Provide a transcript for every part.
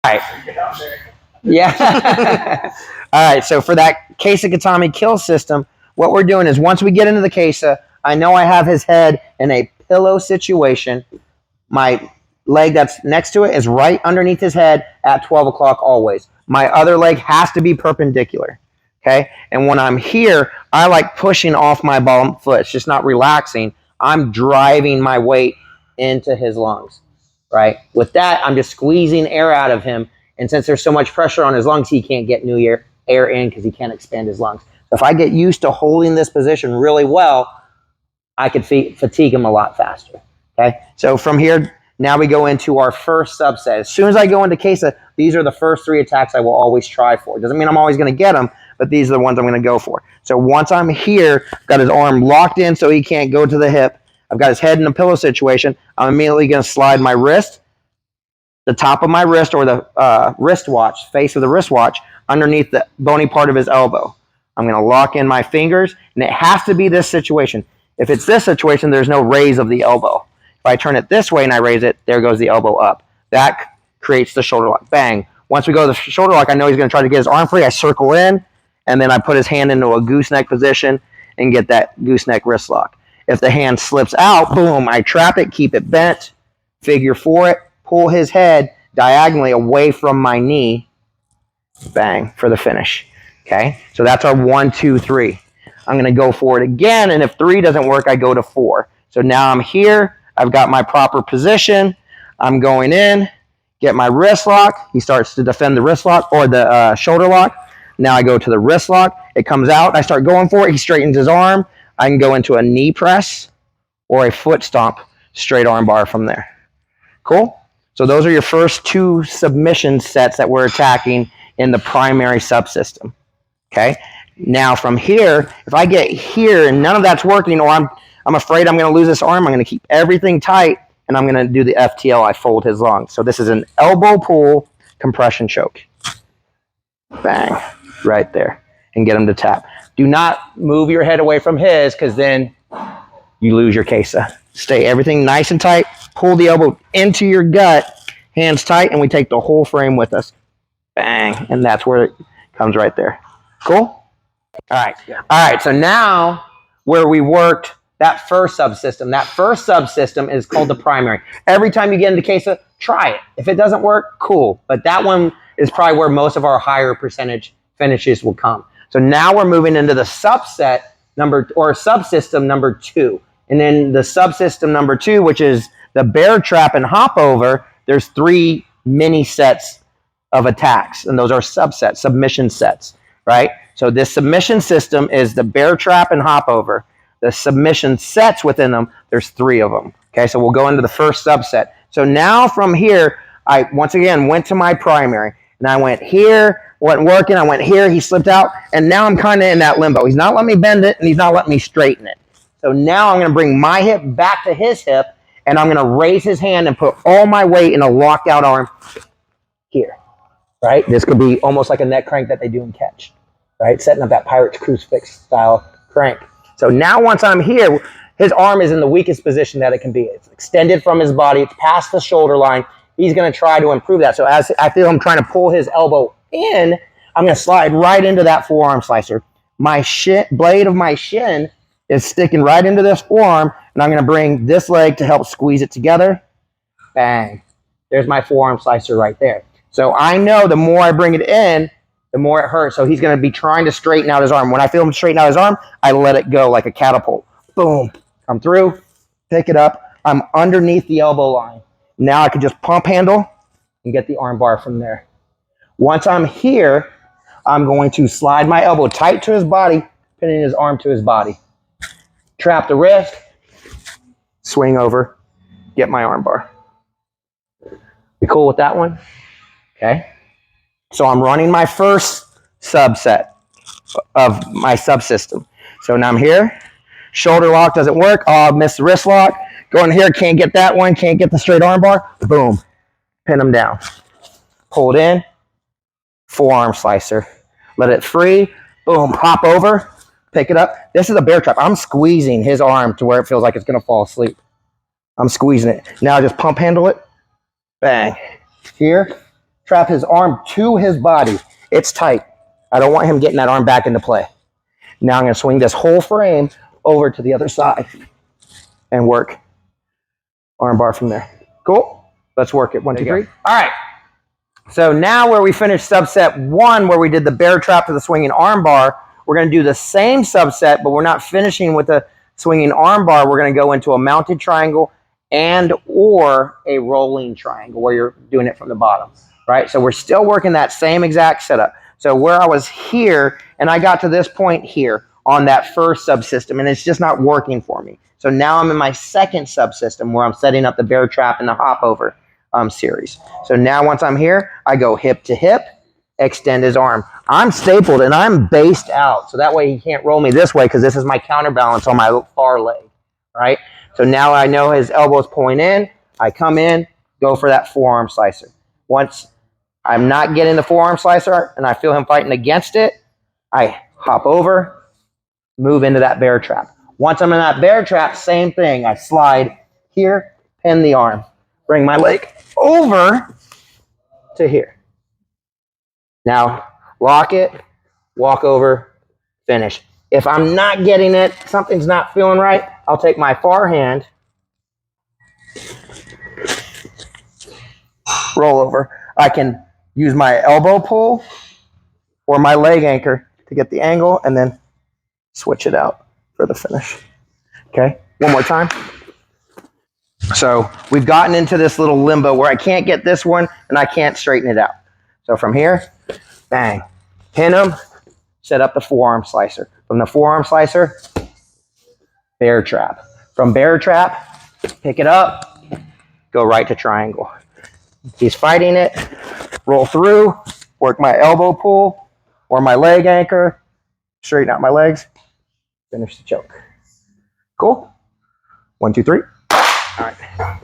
All right. Yeah. All right. So for that Kesa Gatame kill system, what we're doing is once we get into the Kesa, I know I have his head in a pillow situation. My leg that's next to it is right underneath his head at 12 o'clock always. My other leg has to be perpendicular. Okay. And when I'm here, I like pushing off my bottom foot. It's just not relaxing. I'm driving my weight into his lungs. Right. With that, I'm just squeezing air out of him. And since there's so much pressure on his lungs, he can't get new air in because he can't expand his lungs. So if I get used to holding this position really well, I could fatigue him a lot faster. Okay. So from here, now we go into our first subset. As soon as I go into Kesa, these are the first 3 attacks I will always try for. Doesn't mean I'm always going to get them, but these are the ones I'm going to go for. So once I'm here, I've got his arm locked in so he can't go to the hip. I've got his head in a pillow situation. I'm immediately going to slide my wrist, the top of my wrist or the wristwatch, face of the wristwatch, underneath the bony part of his elbow. I'm going to lock in my fingers, and it has to be this situation. If it's this situation, there's no raise of the elbow. If I turn it this way and I raise it, there goes the elbow up. That creates the shoulder lock. Bang. Once we go to the shoulder lock, I know he's going to try to get his arm free. I circle in, and then I put his hand into a gooseneck position and get that gooseneck wrist lock. If the hand slips out, boom, I trap it, keep it bent, figure 4 it, pull his head diagonally away from my knee, bang, for the finish. Okay, so that's our 1, 2, 3. I'm going to go for it again, and if 3 doesn't work, I go to 4. So now I'm here. I've got my proper position. I'm going in, get my wrist lock. He starts to defend the wrist lock or the shoulder lock. Now I go to the wrist lock. It comes out. I start going for it. He straightens his arm. I can go into a knee press or a foot stomp, straight arm bar from there. Cool? So those are your first 2 submission sets that we're attacking in the primary subsystem. Okay? Now from here, if I get here and none of that's working, or I'm afraid I'm going to lose this arm, I'm going to keep everything tight, and I'm going to do the FTL. I fold his lungs. So this is an elbow pull compression choke. Bang. Right there. And get him to tap. Do not move your head away from his, because then you lose your Kesa. Stay everything nice and tight. Pull the elbow into your gut. Hands tight, and we take the whole frame with us. Bang. And that's where it comes right there. Cool? All right. All right. So now where we worked that first subsystem is called the primary. Every time you get into Kesa, try it. If it doesn't work, cool. But that one is probably where most of our higher percentage finishes will come. So now we're moving into the subset subsystem number 2. And then the subsystem number 2, which is the bear trap and hop over, there's 3 mini sets of attacks. And those are subsets, submission sets, right? So this submission system is the bear trap and hop over. The submission sets within them, there's 3 of them. Okay, so we'll go into the first subset. So now from here, I once again went to my primary. And I went here, wasn't working. I went here, he slipped out. And now I'm kind of in that limbo. He's not letting me bend it, and he's not letting me straighten it. So now I'm going to bring my hip back to his hip, and I'm going to raise his hand and put all my weight in a locked out arm here. Right? This could be almost like a neck crank that they do in catch. Right? Setting up that Pirate's Crucifix style crank. So now once I'm here, his arm is in the weakest position that it can be. It's extended from his body. It's past the shoulder line. He's going to try to improve that. So as I feel him trying to pull his elbow in, I'm going to slide right into that forearm slicer. My blade of my shin is sticking right into this forearm, and I'm going to bring this leg to help squeeze it together. Bang. There's my forearm slicer right there. So I know the more I bring it in, the more it hurts. So he's going to be trying to straighten out his arm. When I feel him straighten out his arm, I let it go like a catapult. Boom. Come through, pick it up. I'm underneath the elbow line. Now I can just pump handle and get the arm bar from there. Once I'm here, I'm going to slide my elbow tight to his body, pinning his arm to his body. Trap the wrist, swing over, get my arm bar. You cool with that one? Okay. So I'm running my first subset of my subsystem. So now I'm here. Shoulder lock doesn't work. Oh, I missed the wrist lock. Going here, can't get that one, can't get the straight arm bar. Boom. Pin him down. Hold in. Forearm slicer. Let it free. Boom. Hop over. Pick it up. This is a bear trap. I'm squeezing his arm to where it feels like it's going to fall asleep. I'm squeezing it. Now just pump handle it. Bang. Here. trap his arm to his body. It's tight. I don't want him getting that arm back into play. Now I'm going to swing this whole frame over to the other side and work arm bar from there. Cool? Let's work it. 1, 2, 3. All right. So now where we finished subset 1, where we did the bear trap to the swinging arm bar, we're going to do the same subset, but we're not finishing with a swinging arm bar. We're going to go into a mounted triangle and or a rolling triangle where you're doing it from the bottom, right? So we're still working that same exact setup. So where I was here and I got to this point here on that first subsystem and it's just not working for me. So now I'm in my second subsystem where I'm setting up the bear trap and the hop over series. So now once I'm here, I go hip to hip, extend his arm. I'm stapled and I'm based out. So that way he can't roll me this way because this is my counterbalance on my far leg, right? So now I know his elbow's pulling in. I come in, go for that forearm slicer. Once I'm not getting the forearm slicer and I feel him fighting against it, I hop over, move into that bear trap. Once I'm in that bear trap, same thing. I slide here, pin the arm, bring my leg over to here. Now, lock it, walk over, finish. If I'm not getting it, something's not feeling right, I'll take my far hand, roll over. I can use my elbow pull or my leg anchor to get the angle and then switch it out for the finish. Okay, one more time. So we've gotten into this little limbo where I can't get this one and I can't straighten it out. So from here, bang, pin him, set up the forearm slicer. From the forearm slicer, bear trap. From bear trap, pick it up, go right to triangle. He's fighting it, roll through, work my elbow pull or my leg anchor, straighten out my legs, finish the choke. Cool? 1, 2, 3. All right.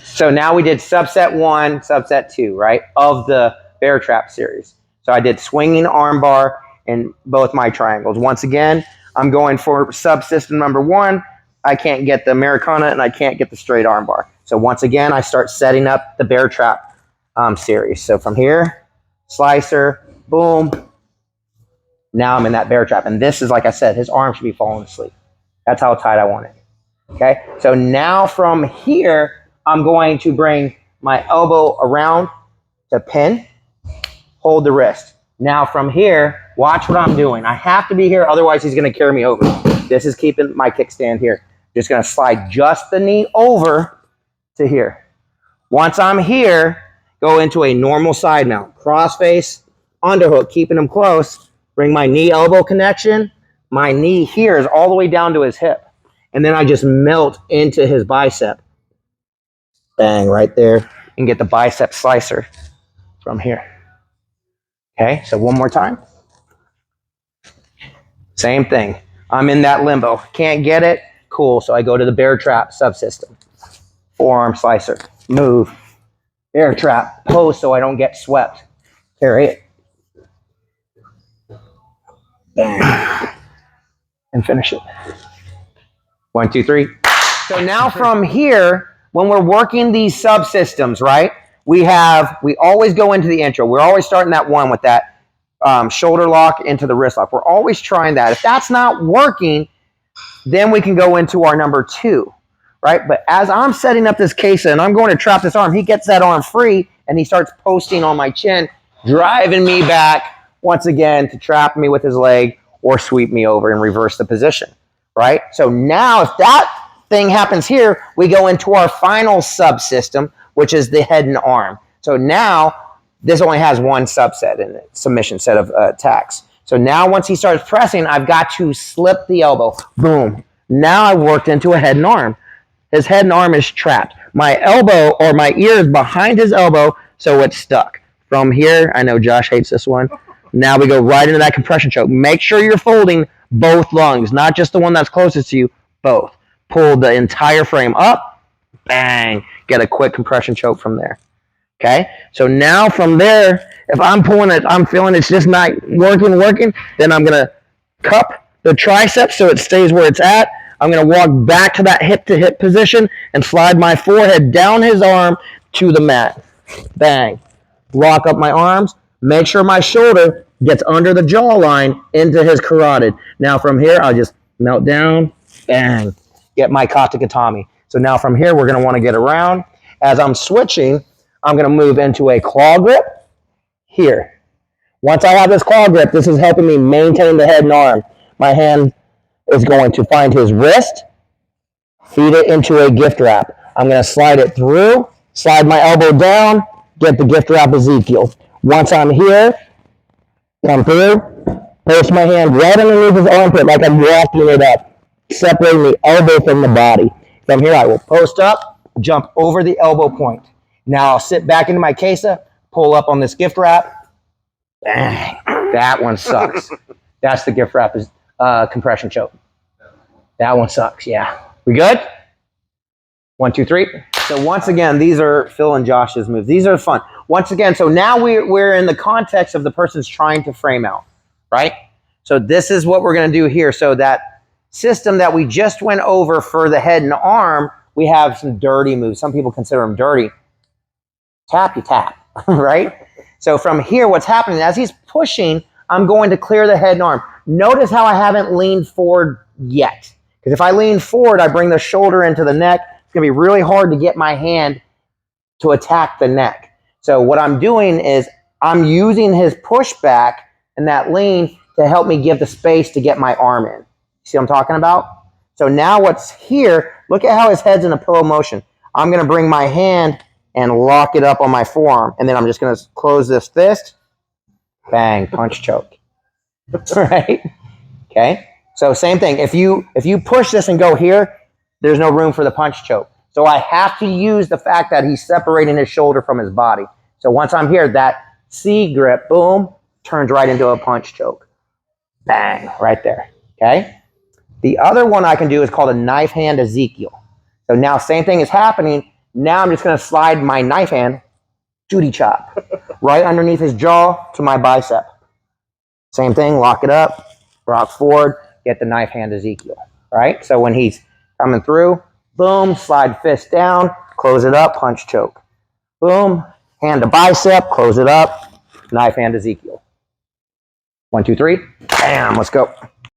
So now we did subset 1, subset 2, right, of the bear trap series. So I did swinging arm bar in both my triangles. Once again, I'm going for subsystem number 1. I can't get the Americana and I can't get the straight arm bar. So once again, I start setting up the bear trap series. So from here, slicer, boom. Now I'm in that bear trap. And this is, like I said, his arm should be falling asleep. That's how tight I want it. Okay, so now from here, I'm going to bring my elbow around to pin, hold the wrist. Now from here, watch what I'm doing. I have to be here, otherwise he's going to carry me over. This is keeping my kickstand here. Just going to slide just the knee over to here. Once I'm here, go into a normal side mount. Cross face, underhook, keeping him close. Bring my knee-elbow connection. My knee here is all the way down to his hip. And then I just melt into his bicep. Bang, right there. And get the bicep slicer from here. Okay, so one more time. Same thing. I'm in that limbo. Can't get it? Cool, so I go to the bear trap subsystem. Forearm slicer, move. Bear trap, pose so I don't get swept. Carry it. Bang. And finish it. 1, 2, 3. So now from here, when we're working these subsystems, right, we always go into the intro. We're always starting that one with that shoulder lock into the wrist lock. We're always trying that. If that's not working, then we can go into our number 2, right? But as I'm setting up this Kesa and I'm going to trap this arm, he gets that arm free and he starts posting on my chin, driving me back once again to trap me with his leg or sweep me over and reverse the position, right? So now if that thing happens here, we go into our final subsystem, which is the head and arm. So now this only has one subset in it, submission set of attacks. So now once he starts pressing, I've got to slip the elbow. Boom. Now I worked into a head and arm. His head and arm is trapped. My elbow or my ear is behind his elbow, so it's stuck. From here, I know Josh hates this one. Now we go right into that compression choke. Make sure you're folding both lungs, not just the one that's closest to you, both. Pull the entire frame up, bang, get a quick compression choke from there. Okay, so now from there, if I'm pulling it, I'm feeling it's just not working, then I'm going to cup the triceps so it stays where it's at. I'm going to walk back to that hip-to-hip position and slide my forehead down his arm to the mat. Bang. Lock up my arms. Make sure my shoulder gets under the jawline into his carotid. Now from here, I'll just melt down. Bang. Get my Kata Gatame. So now from here, we're going to want to get around. As I'm switching, I'm going to move into a claw grip here. Once I have this claw grip, this is helping me maintain the head and arm. My hand is going to find his wrist, feed it into a gift wrap. I'm going to slide it through, slide my elbow down, get the gift wrap Ezekiel. Once I'm here, come through, place my hand right underneath his armpit like I'm walking it up, separating the elbow from the body. From here, I will post up, jump over the elbow point. Now I'll sit back into my Kesa, pull up on this gift wrap. Bang. That one sucks. That's the gift wrap compression choke. That one sucks, yeah. We good? 1, 2, 3. So once again, these are Phil and Josh's moves. These are fun. Once again, so now we're in the context of the person's trying to frame out, right? So this is what we're going to do here. So that system that we just went over for the head and arm, we have some dirty moves. Some people consider them dirty. Tap, you tap, right? So from here, what's happening, as he's pushing, I'm going to clear the head and arm. Notice how I haven't leaned forward yet. Because if I lean forward, I bring the shoulder into the neck. It's going to be really hard to get my hand to attack the neck. So what I'm doing is I'm using his pushback and that lean to help me give the space to get my arm in. See what I'm talking about? So now what's here, look at how his head's in a pillow motion. I'm going to bring my hand and lock it up on my forearm. And then I'm just going to close this fist. Bang, punch choke. Right? Okay? So same thing. If you push this and go here, there's no room for the punch choke. So I have to use the fact that he's separating his shoulder from his body. So once I'm here, that C grip, boom, turns right into a punch choke. Bang, right there. Okay? The other one I can do is called a knife hand Ezekiel. So now same thing is happening. Now I'm just going to slide my knife hand, duty chop, right underneath his jaw to my bicep. Same thing, lock it up, rock forward, get the knife hand Ezekiel, right? So when he's coming through, boom, slide fist down, close it up, punch choke. Boom, hand to bicep, close it up, knife hand Ezekiel. 1, 2, 3, bam, let's go.